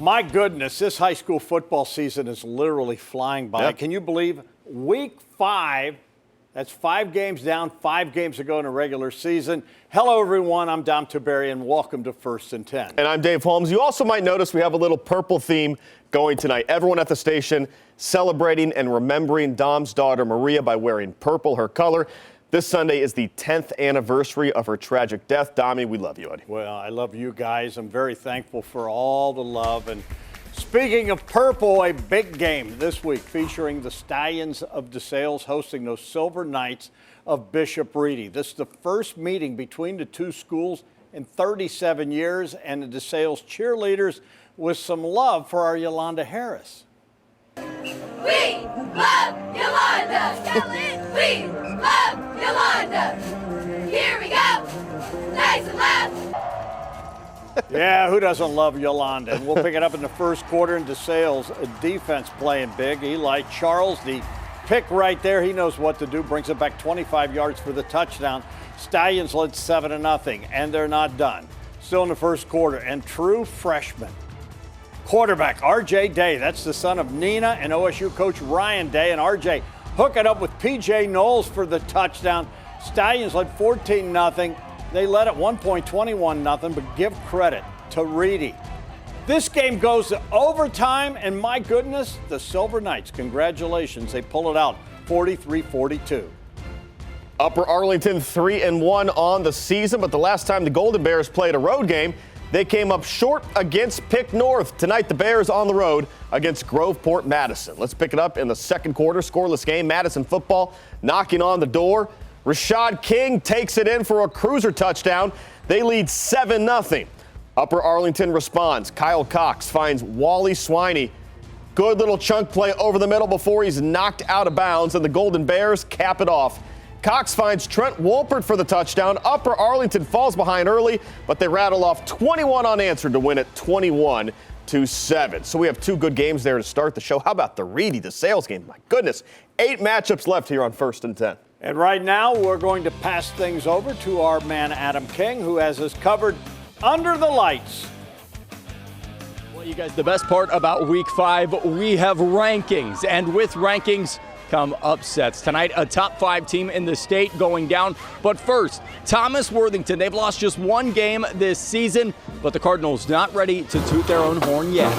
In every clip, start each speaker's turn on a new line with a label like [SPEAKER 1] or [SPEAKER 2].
[SPEAKER 1] My goodness, this high school football season is literally flying by.
[SPEAKER 2] Yep.
[SPEAKER 1] Can you believe week 5? That's 5 games down, 5 games to go in a regular season. Hello, everyone. I'm Dom Tiberi, and welcome to First and 10.
[SPEAKER 2] And I'm Dave Holmes. You also might notice we have a little purple theme going tonight. Everyone at the station celebrating and remembering Dom's daughter, Maria, by wearing purple, her color. This Sunday is the 10th anniversary of her tragic death. Dommy, we love you, Eddie.
[SPEAKER 1] Well, I love you guys. I'm very thankful for all the love. And speaking of purple, a big game this week featuring the Stallions of DeSales hosting those Silver Knights of Bishop Ready. This is the first meeting between the two schools in 37 years, and the DeSales cheerleaders with some love for our Yolanda Harris.
[SPEAKER 3] We love Yolanda! Yell it! We love Yolanda! Here we go! Nice and loud!
[SPEAKER 1] Yeah, who doesn't love Yolanda? And we'll pick it up in the first quarter in DeSales. Defense playing big. Eli Charles, the pick right there. He knows what to do. Brings it back 25 yards for the touchdown. Stallions led 7-0, and they're not done. Still in the first quarter, and true freshman quarterback R.J. Day. That's the son of Nina and OSU coach Ryan Day. And R.J. hook it up with P.J. Knowles for the touchdown. Stallions led 14-0. They led at one point 21-0, but give credit to Reedy. This game goes to overtime, and my goodness, the Silver Knights, congratulations, they pull it out 43-42.
[SPEAKER 2] Upper Arlington 3-1 on the season, but the last time the Golden Bears played a road game, they came up short against Pick North. Tonight, the Bears on the road against Groveport Madison. Let's pick it up in the second quarter. Scoreless game. Madison football knocking on the door. Rashad King takes it in for a cruiser touchdown. They lead 7-0. Upper Arlington responds. Kyle Cox finds Wally Swiney. Good little chunk play over the middle before he's knocked out of bounds, and the Golden Bears cap it off. Cox finds Trent Wolpert for the touchdown. Upper Arlington falls behind early, but they rattle off 21 unanswered to win it 21-7. So we have 2 good games there to start the show. How about the Reedy, the sales game? My goodness, 8 matchups left here on First and 10.
[SPEAKER 1] And right now, we're going to pass things over to our man Adam King, who has us covered under the lights.
[SPEAKER 4] Well, you guys, the best part about Week 5, we have rankings, and with rankings come upsets. Tonight, a top 5 team in the state going down. But first, Thomas Worthington. They've lost just 1 game this season, but the Cardinals not ready to toot their own horn yet.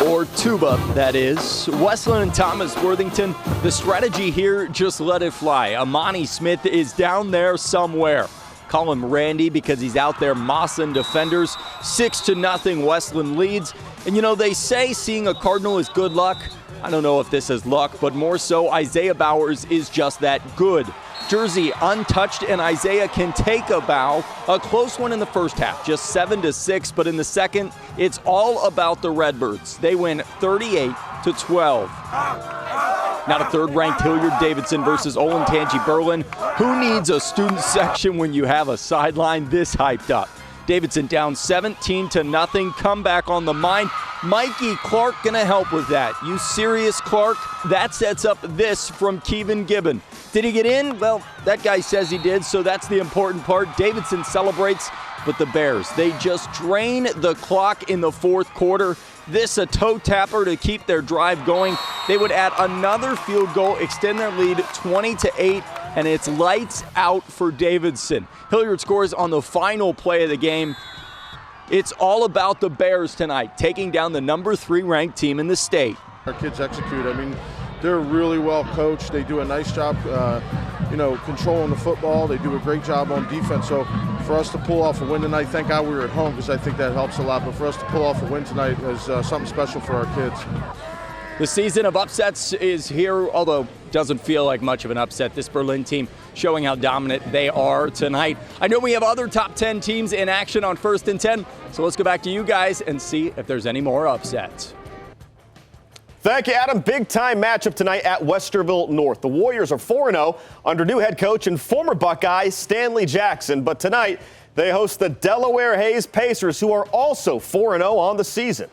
[SPEAKER 4] Or tuba, that is. Westland and Thomas Worthington, the strategy here, just let it fly. Amani Smith is down there somewhere. Call him Randy because he's out there mossing defenders. 6-0 Westland leads. And you know, they say seeing a Cardinal is good luck. I don't know if this is luck, but more so Isaiah Bowers is just that good. Jersey untouched, and Isaiah can take a bow. A close one in the first half, just 7-6, but in the second, it's all about the Redbirds. They win 38-12. Now to third-ranked Hilliard-Davidson versus Olentangy Berlin. Who needs a student section when you have a sideline this hyped up? Davidson down 17-0, comeback on the mind. Mikey Clark gonna help with that. You serious, Clark? That sets up this from Kevin Gibbon. Did he get in? Well, that guy says he did, so that's the important part. Davidson celebrates, but the Bears, they just drain the clock in the fourth quarter. This a toe tapper to keep their drive going. They would add another field goal, extend their lead 20-8, and it's lights out for Davidson. Hilliard scores on the final play of the game. It's all about the Bears tonight, taking down the number 3 ranked team in the state.
[SPEAKER 5] Our kids execute. I mean, they're really well coached. They do a nice job, controlling the football. They do a great job on defense. So for us to pull off a win tonight, thank God we were at home because I think that helps a lot. But for us to pull off a win tonight is something special for our kids.
[SPEAKER 4] The season of upsets is here, although doesn't feel like much of an upset. This Berlin team showing how dominant they are tonight. I know we have other top 10 teams in action on First and 10, so let's go back to you guys and see if there's any more upsets.
[SPEAKER 2] Thank you, Adam. Big-time matchup tonight at Westerville North. The Warriors are 4-0 under new head coach and former Buckeye Stanley Jackson. But tonight, they host the Delaware Hayes Pacers, who are also 4-0 on the season.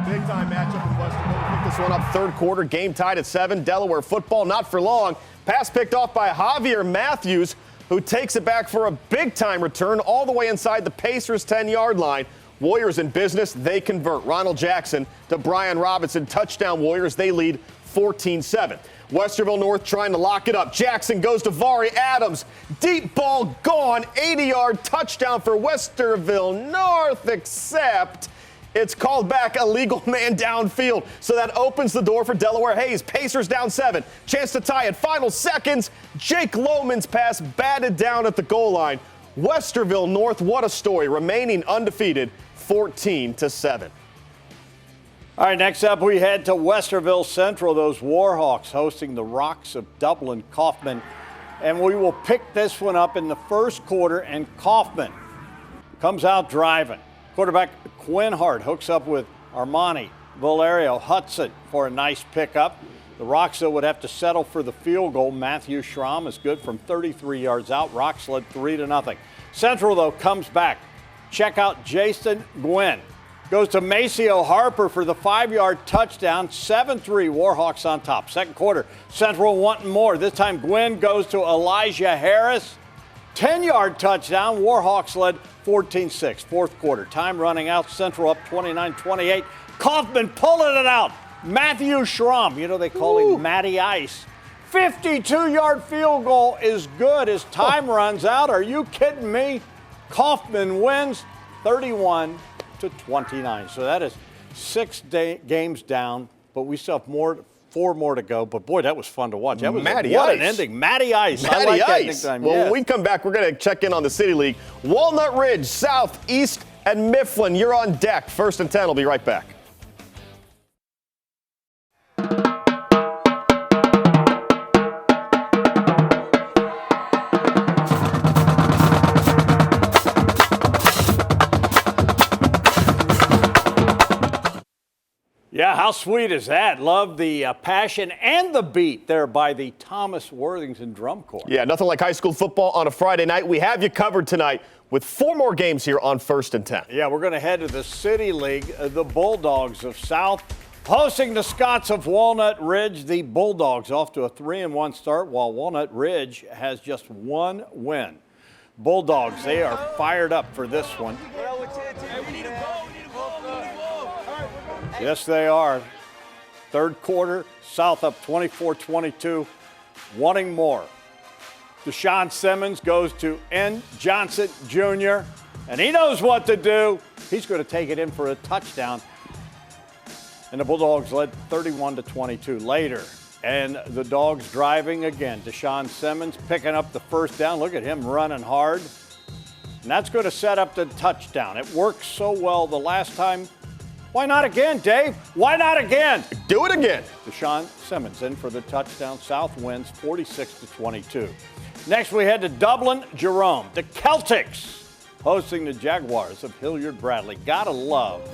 [SPEAKER 2] Big-time matchup in Westerville. I think this one up third quarter, game tied at 7. Delaware football, not for long. Pass picked off by Javier Matthews, who takes it back for a big-time return all the way inside the Pacers' 10-yard line. Warriors in business, they convert. Ronald Jackson to Brian Robinson, touchdown Warriors. They lead 14-7. Westerville North trying to lock it up. Jackson goes to Vari Adams. Deep ball gone. 80-yard touchdown for Westerville North, except it's called back, a legal man downfield. So that opens the door for Delaware Hayes. Pacers down 7. Chance to tie it. Final seconds. Jake Lohman's pass batted down at the goal line. Westerville North, what a story. Remaining undefeated, 14-7.
[SPEAKER 1] All right, next up we head to Westerville Central. Those Warhawks hosting the Rocks of Dublin Kaufman. And we will pick this one up in the first quarter, and Kaufman comes out driving. Quarterback Quinn Hart hooks up with Armani Valerio Hudson for a nice pickup. The Rocks, though, would have to settle for the field goal. Matthew Schramm is good from 33 yards out. Rocks led 3-0. Central, though, comes back. Check out Jason Gwynn. Goes to Maceo Harper for the 5-yard touchdown. 7-3, Warhawks on top. Second quarter, Central wanting more. This time Gwynn goes to Elijah Harris. 10-yard touchdown. Warhawks led 14-6. Fourth quarter, time running out. Central up 29-28. Kaufman pulling it out. Matthew Schramm, you know they call him Matty Ice. 52-yard field goal is good as time runs out. Are you kidding me? Kaufman wins 31-29. So that is 6 games down, but we still have 4 more to go. But boy, that was fun to watch. That was
[SPEAKER 2] Matty
[SPEAKER 1] what
[SPEAKER 2] Ice.
[SPEAKER 1] An ending. Matty Ice.
[SPEAKER 2] Matty
[SPEAKER 1] I like that
[SPEAKER 2] Ice.
[SPEAKER 1] nickname.
[SPEAKER 2] Well,
[SPEAKER 1] yes.
[SPEAKER 2] when we come back, we're going to check in on the City League. Walnut Ridge, South, East, and Mifflin, you're on deck. First and 10. We'll be right back.
[SPEAKER 1] Yeah, how sweet is that? Love the passion and the beat there by the Thomas Worthington Drum Corps.
[SPEAKER 2] Yeah, nothing like high school football on a Friday night. We have you covered tonight with 4 more games here on First and 10.
[SPEAKER 1] Yeah, we're going to head to the City League. The Bulldogs of South hosting the Scots of Walnut Ridge. The Bulldogs off to a 3-1 start, while Walnut Ridge has just 1 win. Bulldogs, they are fired up for this one. Yes, they are. Third quarter, South up 24-22, wanting more. Deshaun Simmons goes to N. Johnson Jr., and he knows what to do. He's going to take it in for a touchdown. And the Bulldogs led 31-22 later. And the Dogs driving again. Deshaun Simmons picking up the first down. Look at him running hard. And that's going to set up the touchdown. It worked so well the last time. Why not again, Dave? Why not again?
[SPEAKER 2] Do it again.
[SPEAKER 1] Deshaun Simmons in for the touchdown. South wins 46-22. Next, we head to Dublin, Jerome. The Celtics hosting the Jaguars of Hilliard Bradley. Gotta love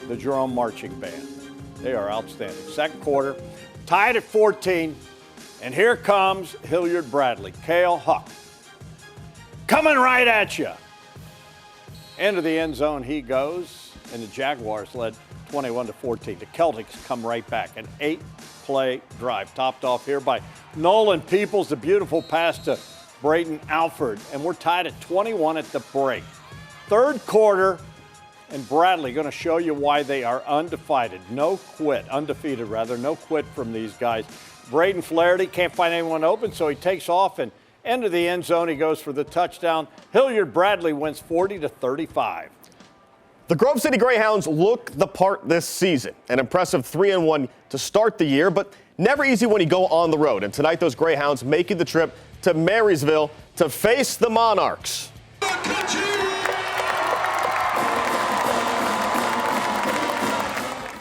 [SPEAKER 1] the Jerome marching band. They are outstanding. Second quarter, tied at 14, and here comes Hilliard Bradley. Cale Huck coming right at you. Into the end zone he goes. And the Jaguars led 21-14. The Celtics come right back. An 8-play drive topped off here by Nolan Peoples. The beautiful pass to Brayton Alford. And we're tied at 21 at the break. Third quarter, and Bradley going to show you why they are undefeated. No quit from these guys. Braden Flaherty can't find anyone open, so he takes off and into the end zone. He goes for the touchdown. Hilliard Bradley wins 40-35.
[SPEAKER 2] The Grove City Greyhounds look the part this season. An impressive 3-1 to start the year, but never easy when you go on the road. And tonight, those Greyhounds making the trip to Marysville to face the Monarchs.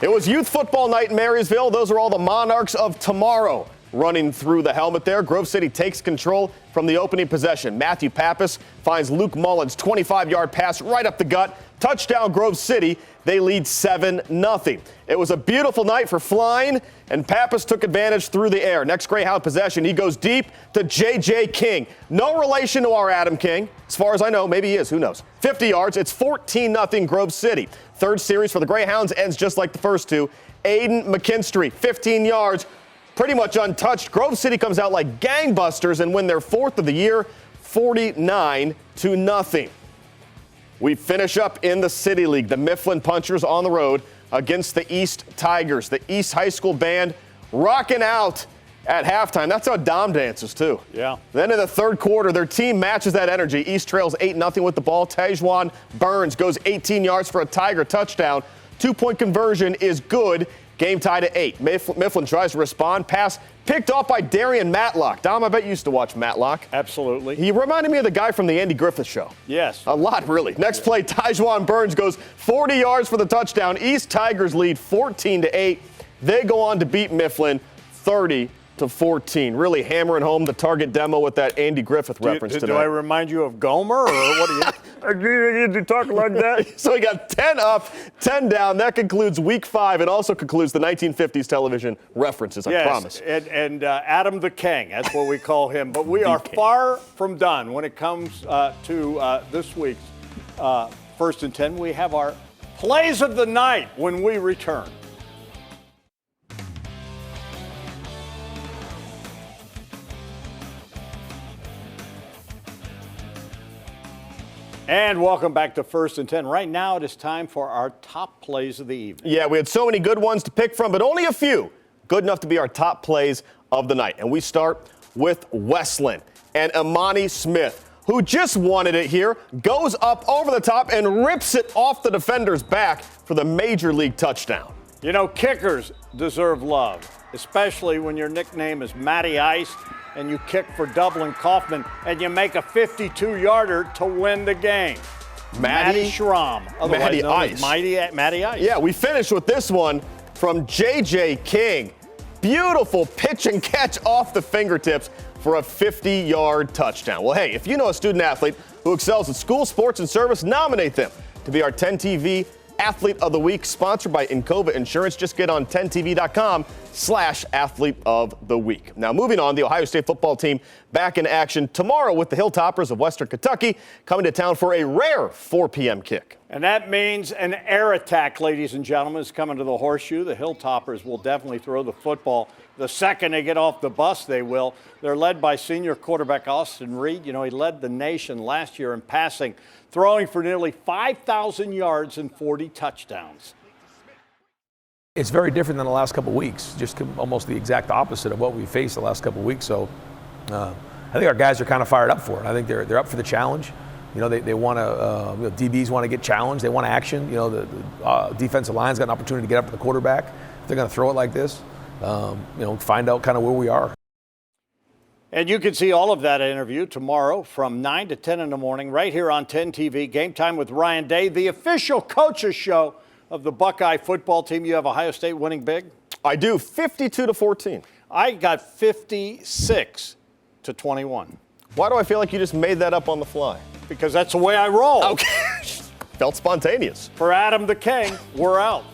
[SPEAKER 2] It was youth football night in Marysville. Those are all the Monarchs of tomorrow running through the helmet there. Grove City takes control from the opening possession. Matthew Pappas finds Luke Mullins' 25-yard pass right up the gut. Touchdown, Grove City. They lead 7-0. It was a beautiful night for flying, and Pappas took advantage through the air. Next Greyhound possession, he goes deep to J.J. King. No relation to our Adam King. As far as I know, maybe he is. Who knows? 50 yards. It's 14-0 Grove City. Third series for the Greyhounds ends just like the first two. Aiden McKinstry, 15 yards, pretty much untouched. Grove City comes out like gangbusters and win their 4th of the year, 49-0. We finish up in the City League. The Mifflin Punchers on the road against the East Tigers. The East High School band rocking out at halftime. That's how Dom dances, too.
[SPEAKER 1] Yeah.
[SPEAKER 2] Then in the third quarter, their team matches that energy. East trails 8-0 with the ball. Tajuan Burns goes 18 yards for a Tiger touchdown. 2-point conversion is good. Game tied at 8. Mifflin tries to respond. Pass picked off by Darian Matlock. Dom, I bet you used to watch Matlock.
[SPEAKER 1] Absolutely.
[SPEAKER 2] He reminded me of the guy from the Andy Griffith Show.
[SPEAKER 1] Yes.
[SPEAKER 2] A lot, really. Next play, Tajuan Burns goes 40 yards for the touchdown. East Tigers lead 14-8. They go on to beat Mifflin 30-14. Really hammering home the target demo with that Andy Griffith reference today.
[SPEAKER 1] Do I remind you of Gomer, or what do you?
[SPEAKER 2] You talk like that? So we got 10 up, 10 down. That concludes Week 5. It also concludes the 1950s television references, I promise.
[SPEAKER 1] And Adam the King, that's what we call him. But we are far from done when it comes to this week's First and 10. We have our plays of the night when we return. And welcome back to First and 10. Right now it is time for our top plays of the evening.
[SPEAKER 2] Yeah, we had so many good ones to pick from, but only a few good enough to be our top plays of the night. And we start with Westland and Imani Smith, who just wanted it here, goes up over the top and rips it off the defender's back for the major league touchdown.
[SPEAKER 1] You know, kickers deserve love, especially when your nickname is Matty Ice and you kick for Dublin Kaufman and you make a 52-yarder to win the game. Matty Schramm, otherwise known as Matty Ice.
[SPEAKER 2] Yeah, we finished with this one from J.J. King. Beautiful pitch and catch off the fingertips for a 50-yard touchdown. Well, hey, if you know a student athlete who excels at school, sports, and service, nominate them to be our 10TV Athlete of the Week, sponsored by Encova Insurance. Just get on 10tv.com/Athlete of the Week. Now, moving on, the Ohio State football team back in action tomorrow with the Hilltoppers of Western Kentucky coming to town for a rare 4 p.m. kick.
[SPEAKER 1] And that means an air attack, ladies and gentlemen, is coming to the Horseshoe. The Hilltoppers will definitely throw the football. The second they get off the bus, they will. They're led by senior quarterback Austin Reed. You know, he led the nation last year in passing, throwing for nearly 5,000 yards and 40 touchdowns.
[SPEAKER 6] It's very different than the last couple of weeks, just almost the exact opposite of what we faced the last couple of weeks. So I think our guys are kind of fired up for it. I think they're up for the challenge. You know, they want to, DBs want to get challenged. They want action. You know, the defensive line's got an opportunity to get up to the quarterback. If they're going to throw it like this, find out kind of where we are.
[SPEAKER 1] And you can see all of that interview tomorrow from 9 to 10 in the morning right here on 10 TV. Game Time with Ryan Day, the official coaches show of the Buckeye football team. You have Ohio State winning big?
[SPEAKER 2] I do, 52-14.
[SPEAKER 1] I got 56-21.
[SPEAKER 2] Why do I feel like you just made that up on the fly?
[SPEAKER 1] Because that's the way I roll.
[SPEAKER 2] Okay. Felt spontaneous.
[SPEAKER 1] For Adam the King, we're out.